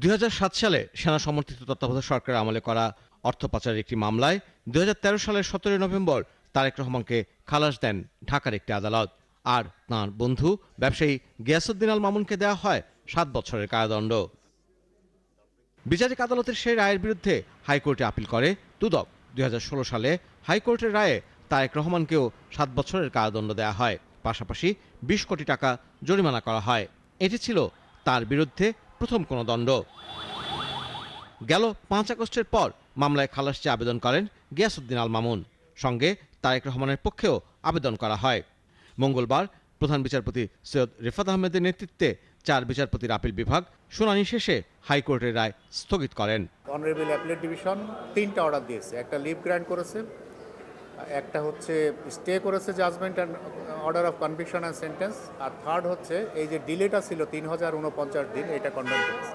২০০৭ সালে সেনা সমর্থিত তত্ত্বাবধায়ক সরকারের আমলে করা অর্থ পাচারের একটি মামলায় ২০১৩ সালের ১৭ নভেম্বর তারেক রহমানকে খালাস দেন ঢাকার একটি আদালত। আর তাঁর বন্ধু ব্যবসায়ী গিয়াসউদ্দিন আল মামুনকে দেওয়া হয় ৭ বছরের কারাদণ্ড। বিচারিক আদালতের সেই রায়ের বিরুদ্ধে হাইকোর্টে আপিল করে দুদক। ২০১৬ সালে হাইকোর্টের রায়ে তারেক রহমানকেও ৭ বছরের কারাদণ্ড দেওয়া হয়, পাশাপাশি ২০ কোটি টাকা জরিমানা করা হয়। এটি ছিল তার বিরুদ্ধে প্রথম কোনো দণ্ড। গেল ৫ আগস্টের পর মামলায় খালাস চেয়ে আবেদন করেন গিয়াসউদ্দিন আল মামুন। সঙ্গে তারেক রহমানের পক্ষেও আবেদন করা হয়। মঙ্গলবার প্রধান বিচারপতি সৈয়দ রিফাত আহমেদের নেতৃত্বে ৪ বিচারপতির আপিল বিভাগ শুনানি শেষে হাইকোর্টের রায় স্থগিত করেন। অনারেবল অ্যাপিলেট ডিভিশন ৩টা অর্ডার দিয়েছে। একটা লিভ গ্র্যান্ট করেছে, একটা হচ্ছে স্টে করেছে judgment and order of conviction and sentence, আর থার্ড হচ্ছে এই যে ডিলেটা ছিল ৩০৪৯ দিন, এটা কন্ডেম করেছে।